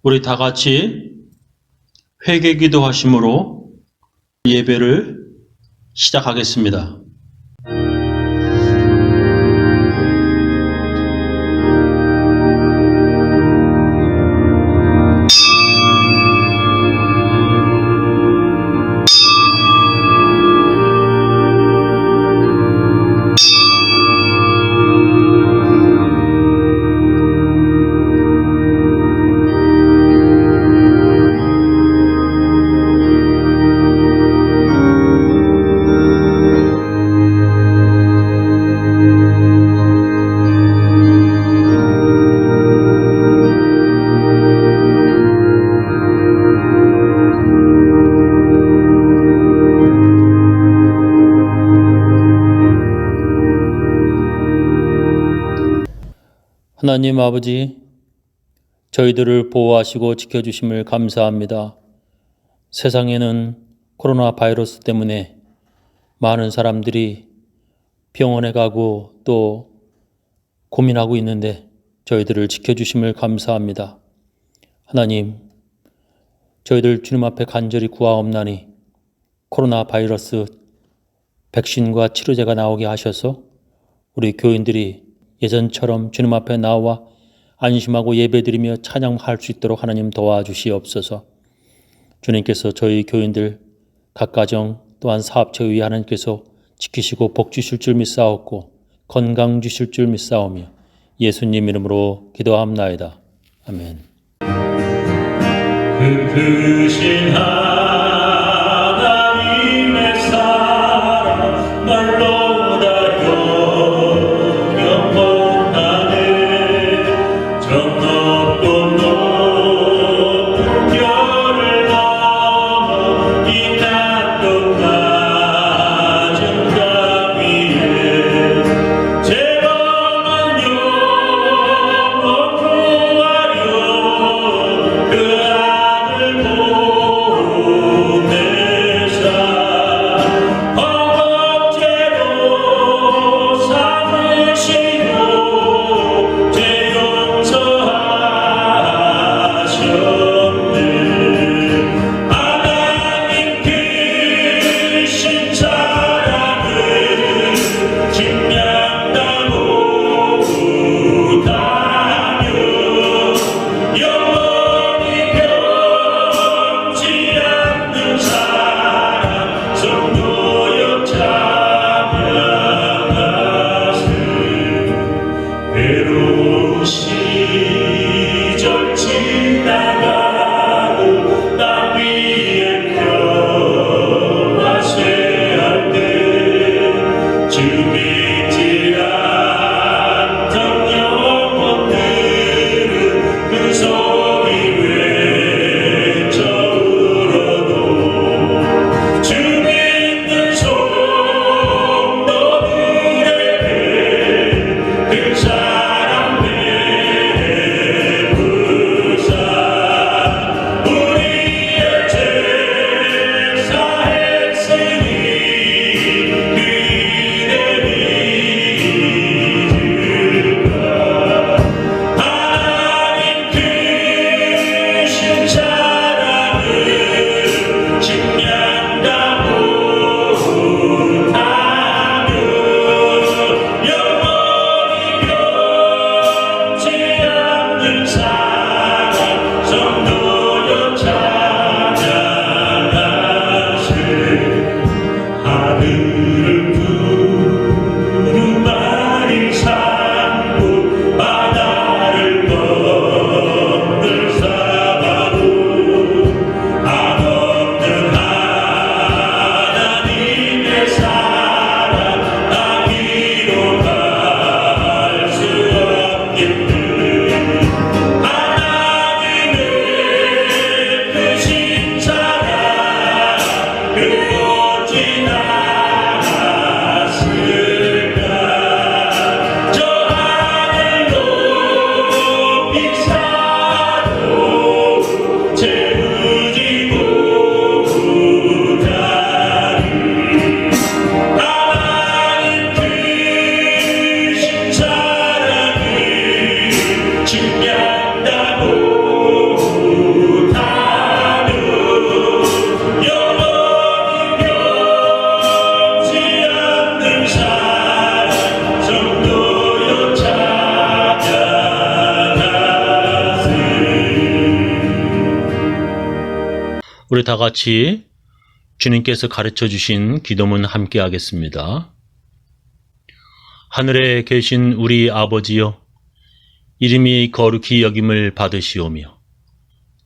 우리 다 같이 회개기도 하심으로 예배를 시작하겠습니다. 하나님 아버지, 저희들을 보호하시고 지켜주심을 감사합니다. 세상에는 코로나 바이러스 때문에 많은 사람들이 병원에 가고 또 고민하고 있는데 저희들을 지켜주심을 감사합니다. 하나님, 저희들 주님 앞에 간절히 구하옵나니 코로나 바이러스 백신과 치료제가 나오게 하셔서 우리 교인들이 예전처럼 주님 앞에 나와 안심하고 예배드리며 찬양할 수 있도록 하나님 도와주시옵소서. 주님께서 저희 교인들 각 가정 또한 사업체 위에 하나님께서 지키시고 복 주실 줄 믿사옵고 건강 주실 줄 믿사오며 예수님 이름으로 기도합나이다. 아멘. 크신 하나님의 사랑 날로다 영원하네. 저 높고 높은 별을 넘어 이 땅도 낮은 강 위에 죄범한 영혼 구하려 그 아들 보내사 허겁제로 삼으시고 죄 용서하시고 우리 다 같이 주님께서 가르쳐 주신 기도문 함께 하겠습니다. 하늘에 계신 우리 아버지여, 이름이 거룩히 여김을 받으시오며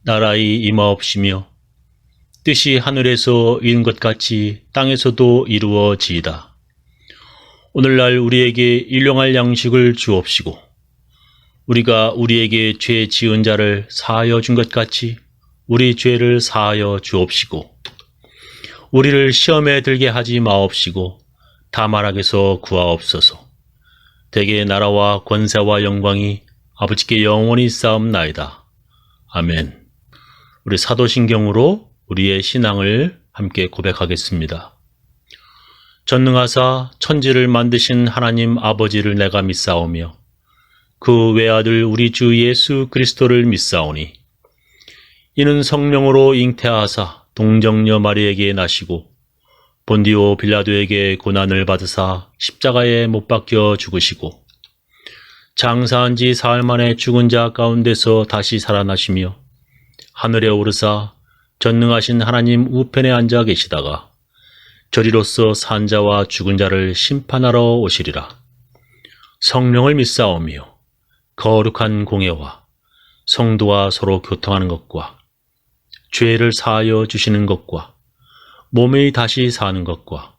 나라의 임하옵시며 뜻이 하늘에서 이룬 것 같이 땅에서도 이루어지이다. 오늘날 우리에게 일용할 양식을 주옵시고 우리가 우리에게 죄 지은 자를 사하여 준 것 같이 우리 죄를 사하여 주옵시고 우리를 시험에 들게 하지 마옵시고 다만 악에서 구하옵소서. 대개 나라와 권세와 영광이 아버지께 영원히 쌓옵나이다. 아멘. 우리 사도신경으로 우리의 신앙을 함께 고백하겠습니다. 전능하사 천지를 만드신 하나님 아버지를 내가 믿사오며 그 외아들 우리 주 예수 그리스도를 믿사오니 이는 성령으로 잉태하사 동정녀 마리에게 나시고 본디오 빌라도에게 고난을 받으사 십자가에 못 박혀 죽으시고 장사한 지 사흘 만에 죽은 자 가운데서 다시 살아나시며 하늘에 오르사 전능하신 하나님 우편에 앉아 계시다가 저리로서 산 자와 죽은 자를 심판하러 오시리라. 성령을 믿사오며 거룩한 공예와 성도와 서로 교통하는 것과 죄를 사하여 주시는 것과 몸이 다시 사는 것과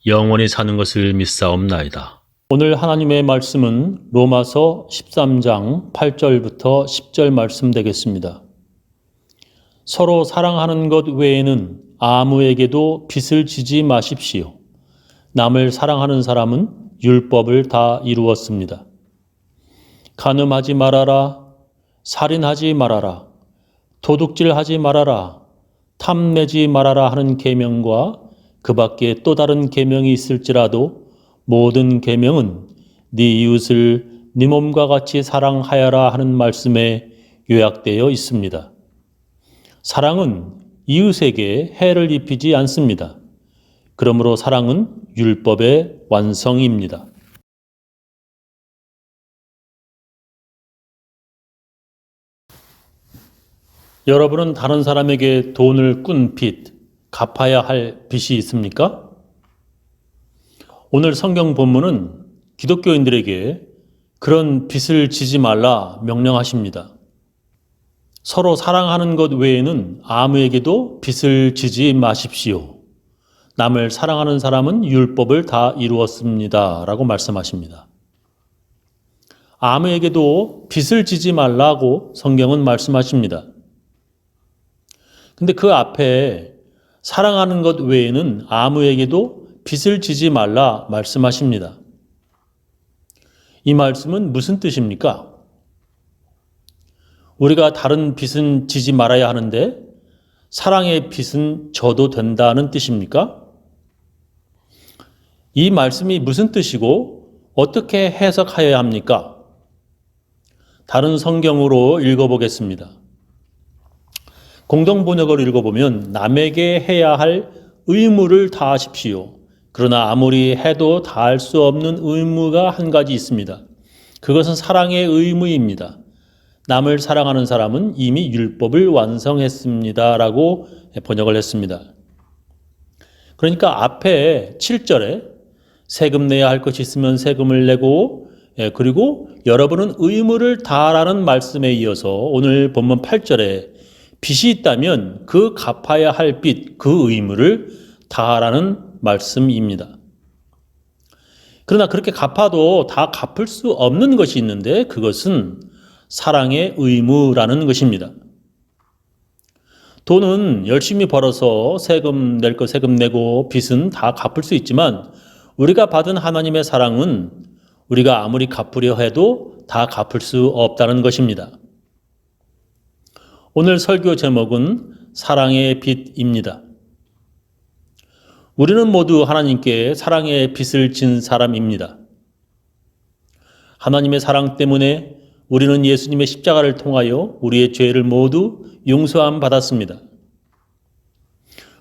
영원히 사는 것을 믿사옵나이다. 오늘 하나님의 말씀은 로마서 13장 8절부터 10절 말씀 되겠습니다. 서로 사랑하는 것 외에는 아무에게도 빚을 지지 마십시오. 남을 사랑하는 사람은 율법을 다 이루었습니다. 간음하지 말아라, 살인하지 말아라, 도둑질하지 말아라, 탐내지 말아라 하는 계명과 그 밖에 또 다른 계명이 있을지라도 모든 계명은 네 이웃을 네 몸과 같이 사랑하여라 하는 말씀에 요약되어 있습니다. 사랑은 이웃에게 해를 입히지 않습니다. 그러므로 사랑은 율법의 완성입니다. 여러분은 다른 사람에게 돈을 꾼 빚, 갚아야 할 빚이 있습니까? 오늘 성경 본문은 기독교인들에게 그런 빚을 지지 말라 명령하십니다. 서로 사랑하는 것 외에는 아무에게도 빚을 지지 마십시오. 남을 사랑하는 사람은 율법을 다 이루었습니다. 라고 말씀하십니다. 아무에게도 빚을 지지 말라고 성경은 말씀하십니다. 근데 그 앞에 사랑하는 것 외에는 아무에게도 빚을 지지 말라 말씀하십니다. 이 말씀은 무슨 뜻입니까? 우리가 다른 빚은 지지 말아야 하는데 사랑의 빚은 져도 된다는 뜻입니까? 이 말씀이 무슨 뜻이고 어떻게 해석하여야 합니까? 다른 성경으로 읽어보겠습니다. 공동번역을 읽어보면 남에게 해야 할 의무를 다하십시오. 그러나 아무리 해도 다할 수 없는 의무가 한 가지 있습니다. 그것은 사랑의 의무입니다. 남을 사랑하는 사람은 이미 율법을 완성했습니다. 라고 번역을 했습니다. 그러니까 앞에 7절에 세금 내야 할 것이 있으면 세금을 내고 그리고 여러분은 의무를 다하라는 말씀에 이어서 오늘 본문 8절에 빚이 있다면 그 갚아야 할 빚, 그 의무를 다하라는 말씀입니다. 그러나 그렇게 갚아도 다 갚을 수 없는 것이 있는데 그것은 사랑의 의무라는 것입니다. 돈은 열심히 벌어서 세금 낼 거 세금 내고 빚은 다 갚을 수 있지만 우리가 받은 하나님의 사랑은 우리가 아무리 갚으려 해도 다 갚을 수 없다는 것입니다. 오늘 설교 제목은 사랑의 빚입니다. 우리는 모두 하나님께 사랑의 빚을 진 사람입니다. 하나님의 사랑 때문에 우리는 예수님의 십자가를 통하여 우리의 죄를 모두 용서함 받았습니다.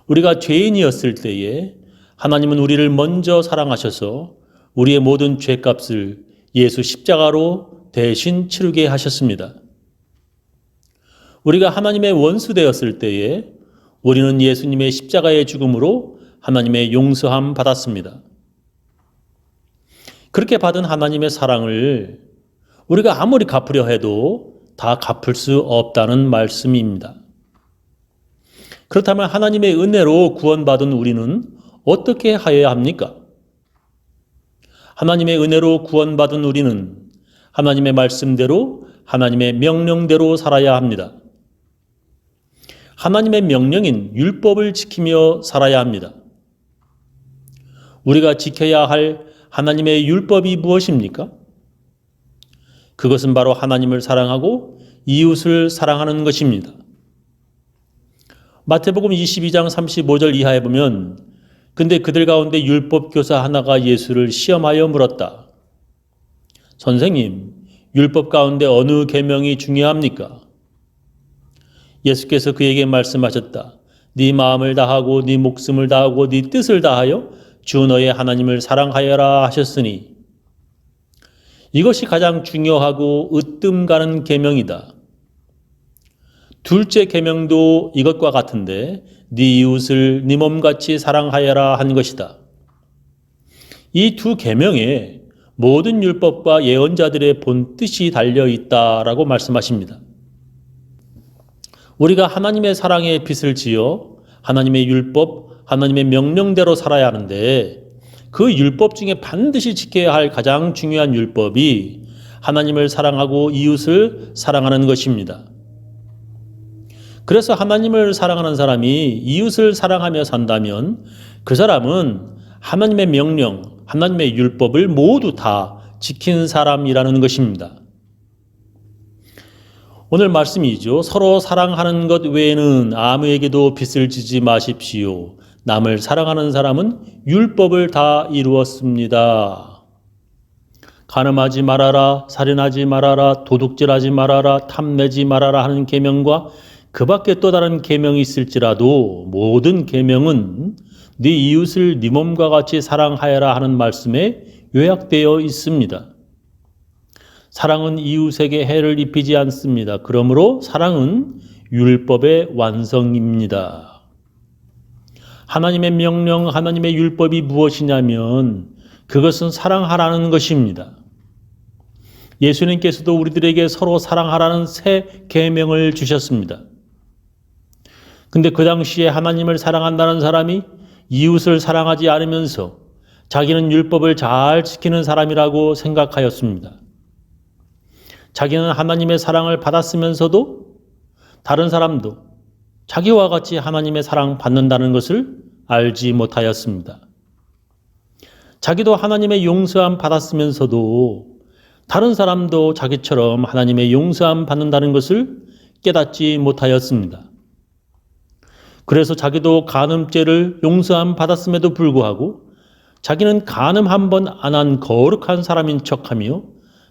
우리가 죄인이었을 때에 하나님은 우리를 먼저 사랑하셔서 우리의 모든 죄값을 예수 십자가로 대신 치르게 하셨습니다. 우리가 하나님의 원수 되었을 때에 우리는 예수님의 십자가의 죽음으로 하나님의 용서함 받았습니다. 그렇게 받은 하나님의 사랑을 우리가 아무리 갚으려 해도 다 갚을 수 없다는 말씀입니다. 그렇다면 하나님의 은혜로 구원받은 우리는 어떻게 하여야 합니까? 하나님의 은혜로 구원받은 우리는 하나님의 말씀대로 하나님의 명령대로 살아야 합니다. 하나님의 명령인 율법을 지키며 살아야 합니다. 우리가 지켜야 할 하나님의 율법이 무엇입니까? 그것은 바로 하나님을 사랑하고 이웃을 사랑하는 것입니다. 마태복음 22장 35절 이하에 보면 근데 그들 가운데 율법 교사 하나가 예수를 시험하여 물었다. 선생님, 율법 가운데 어느 계명이 중요합니까? 예수께서 그에게 말씀하셨다. 네 마음을 다하고 네 목숨을 다하고 네 뜻을 다하여 주 너의 하나님을 사랑하여라 하셨으니 이것이 가장 중요하고 으뜸 가는 계명이다. 둘째 계명도 이것과 같은데 네 이웃을 네 몸같이 사랑하여라 한 것이다. 이 두 계명에 모든 율법과 예언자들의 본 뜻이 달려 있다라고 말씀하십니다. 우리가 하나님의 사랑의 빛을 지어 하나님의 율법, 하나님의 명령대로 살아야 하는데 그 율법 중에 반드시 지켜야 할 가장 중요한 율법이 하나님을 사랑하고 이웃을 사랑하는 것입니다. 그래서 하나님을 사랑하는 사람이 이웃을 사랑하며 산다면 그 사람은 하나님의 명령, 하나님의 율법을 모두 다 지킨 사람이라는 것입니다. 오늘 말씀이죠. 서로 사랑하는 것 외에는 아무에게도 빚을 지지 마십시오. 남을 사랑하는 사람은 율법을 다 이루었습니다. 간음하지 말아라, 살인하지 말아라, 도둑질하지 말아라, 탐내지 말아라 하는 계명과 그 밖에 또 다른 계명이 있을지라도 모든 계명은 네 이웃을 네 몸과 같이 사랑하여라 하는 말씀에 요약되어 있습니다. 사랑은 이웃에게 해를 입히지 않습니다. 그러므로 사랑은 율법의 완성입니다. 하나님의 명령, 하나님의 율법이 무엇이냐면 그것은 사랑하라는 것입니다. 예수님께서도 우리들에게 서로 사랑하라는 새 계명을 주셨습니다. 근데 그 당시에 하나님을 사랑한다는 사람이 이웃을 사랑하지 않으면서 자기는 율법을 잘 지키는 사람이라고 생각하였습니다. 자기는 하나님의 사랑을 받았으면서도 다른 사람도 자기와 같이 하나님의 사랑 받는다는 것을 알지 못하였습니다. 자기도 하나님의 용서함 받았으면서도 다른 사람도 자기처럼 하나님의 용서함 받는다는 것을 깨닫지 못하였습니다. 그래서 자기도 간음죄를 용서함 받았음에도 불구하고 자기는 간음 한 번 안 한 거룩한 사람인 척하며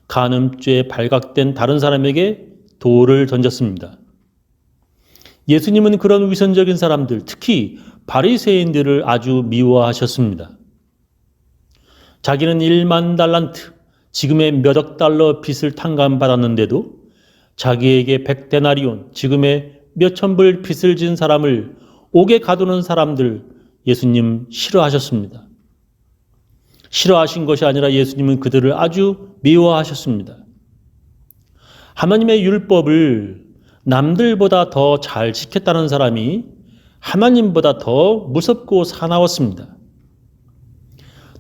간음죄에 발각된 다른 사람에게 돌을 던졌습니다. 예수님은 그런 위선적인 사람들, 특히 바리새인들을 아주 미워하셨습니다. 자기는 1만 달란트, 지금의 몇억 달러 빚을 탕감받았는데도 자기에게 100데나리온, 지금의 몇천 불 빚을 진 사람을 옥에 가두는 사람들 예수님 싫어하셨습니다. 싫어하신 것이 아니라 예수님은 그들을 아주 미워하셨습니다. 하나님의 율법을 남들보다 더 잘 지켰다는 사람이 하나님보다 더 무섭고 사나웠습니다.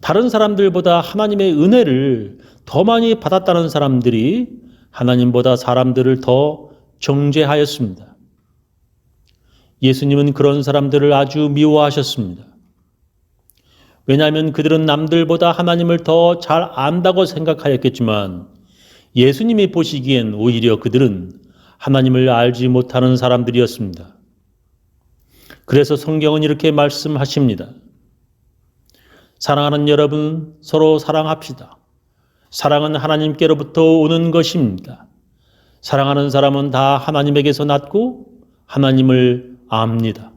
다른 사람들보다 하나님의 은혜를 더 많이 받았다는 사람들이 하나님보다 사람들을 더 정죄하였습니다. 예수님은 그런 사람들을 아주 미워하셨습니다. 왜냐하면 그들은 남들보다 하나님을 더 잘 안다고 생각하였겠지만 예수님이 보시기엔 오히려 그들은 하나님을 알지 못하는 사람들이었습니다. 그래서 성경은 이렇게 말씀하십니다. 사랑하는 여러분, 서로 사랑합시다. 사랑은 하나님께로부터 오는 것입니다. 사랑하는 사람은 다 하나님에게서 났고 하나님을 압니다.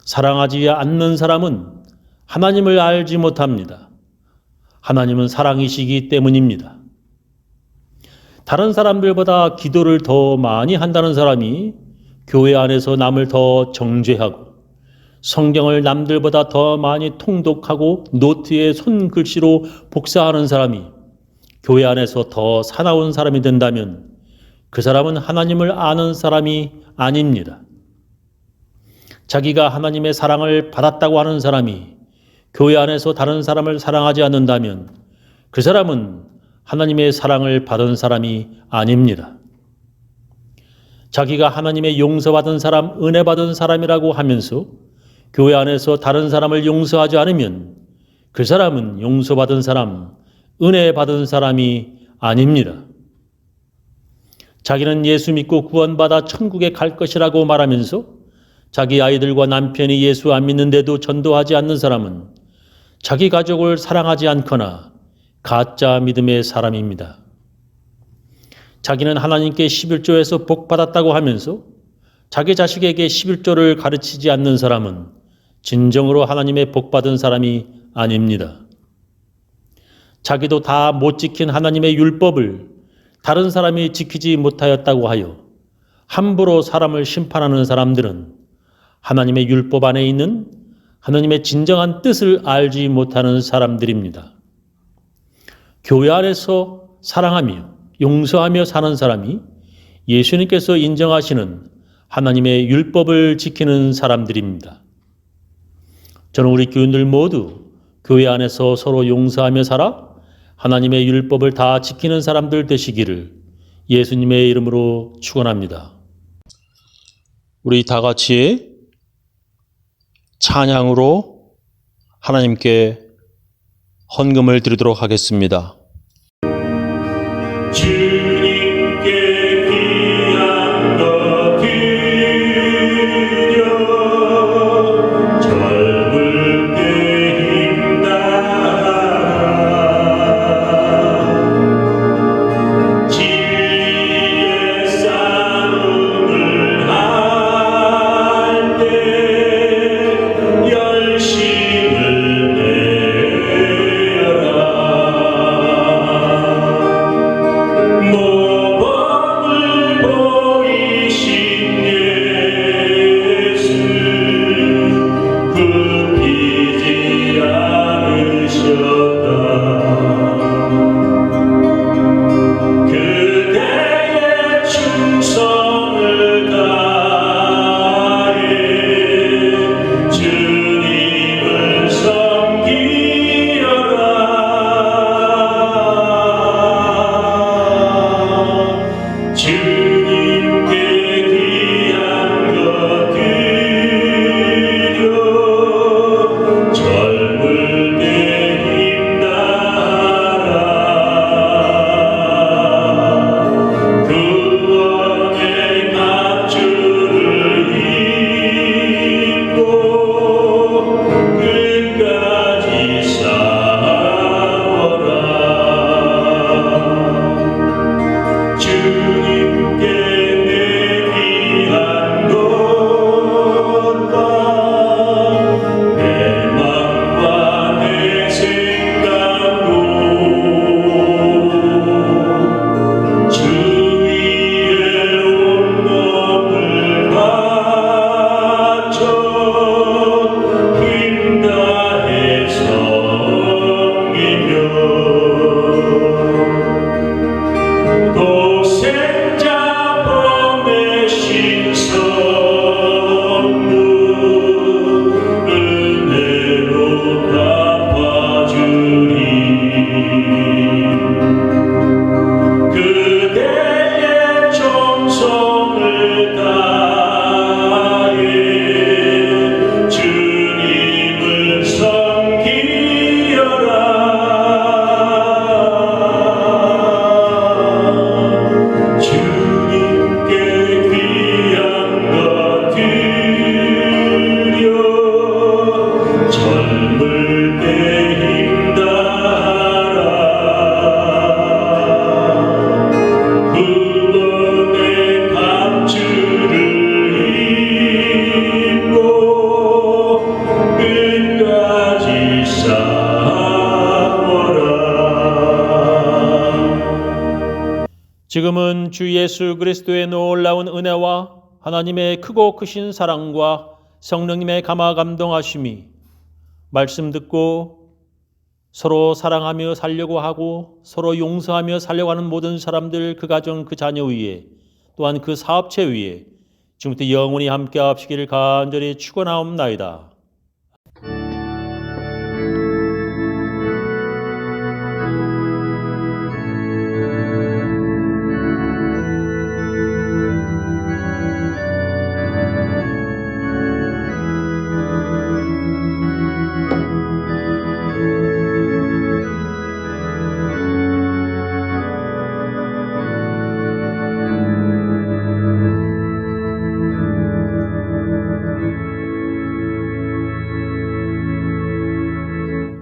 사랑하지 않는 사람은 하나님을 알지 못합니다. 하나님은 사랑이시기 때문입니다. 다른 사람들보다 기도를 더 많이 한다는 사람이 교회 안에서 남을 더 정죄하고 성경을 남들보다 더 많이 통독하고 노트에 손글씨로 복사하는 사람이 교회 안에서 더 사나운 사람이 된다면 그 사람은 하나님을 아는 사람이 아닙니다. 자기가 하나님의 사랑을 받았다고 하는 사람이 교회 안에서 다른 사람을 사랑하지 않는다면 그 사람은 하나님의 사랑을 받은 사람이 아닙니다. 자기가 하나님의 용서받은 사람, 은혜 받은 사람이라고 하면서 교회 안에서 다른 사람을 용서하지 않으면 그 사람은 용서받은 사람, 은혜 받은 사람이 아닙니다. 자기는 예수 믿고 구원받아 천국에 갈 것이라고 말하면서 자기 아이들과 남편이 예수 안 믿는데도 전도하지 않는 사람은 자기 가족을 사랑하지 않거나 가짜 믿음의 사람입니다. 자기는 하나님께 11조에서 복 받았다고 하면서 자기 자식에게 11조를 가르치지 않는 사람은 진정으로 하나님의 복 받은 사람이 아닙니다. 자기도 다 못 지킨 하나님의 율법을 다른 사람이 지키지 못하였다고 하여 함부로 사람을 심판하는 사람들은 하나님의 율법 안에 있는 하나님의 진정한 뜻을 알지 못하는 사람들입니다. 교회 안에서 사랑하며 용서하며 사는 사람이 예수님께서 인정하시는 하나님의 율법을 지키는 사람들입니다. 저는 우리 교인들 모두 교회 안에서 서로 용서하며 살아 하나님의 율법을 다 지키는 사람들 되시기를 예수님의 이름으로 축원합니다. 우리 다 같이 찬양으로 하나님께 헌금을 드리도록 하겠습니다. 주님께 귀한 것 드려 젊을 때 힘나라 진리의 싸움을 할 때 열심을 내어라 모범을 보이신 예수 굽히지 않으셨다 그대의 충성을 다해 주님을 섬기어라 주님께 귀한 것 드려 젊을 때 힘나라 구원의 갑주를 입고 끝까지 싸워라 주님께 내 귀한 것과 내 맘과 내 생각도 주 위에 온몸을 바쳐 힘 다해 섬기며 독생자 보내신 선물 은혜로 갚아주리 그대의 정성을 다해 주님을 섬기어라 주님께 귀한 것 드려 젊을 때 힘나라 구원의 갑주를 입고 끝까지 싸워라 지금은 주 예수 그리스도의 놀라운 은혜와 하나님의 크고 크신 사랑과 성령님의 감화 감동하심이 말씀 듣고 서로 사랑하며 살려고 하고 서로 용서하며 살려고 하는 모든 사람들, 그 가정, 그 자녀 위에, 또한 그 사업체 위에 지금부터 영원히 함께 하시기를 간절히 축원하옵나이다.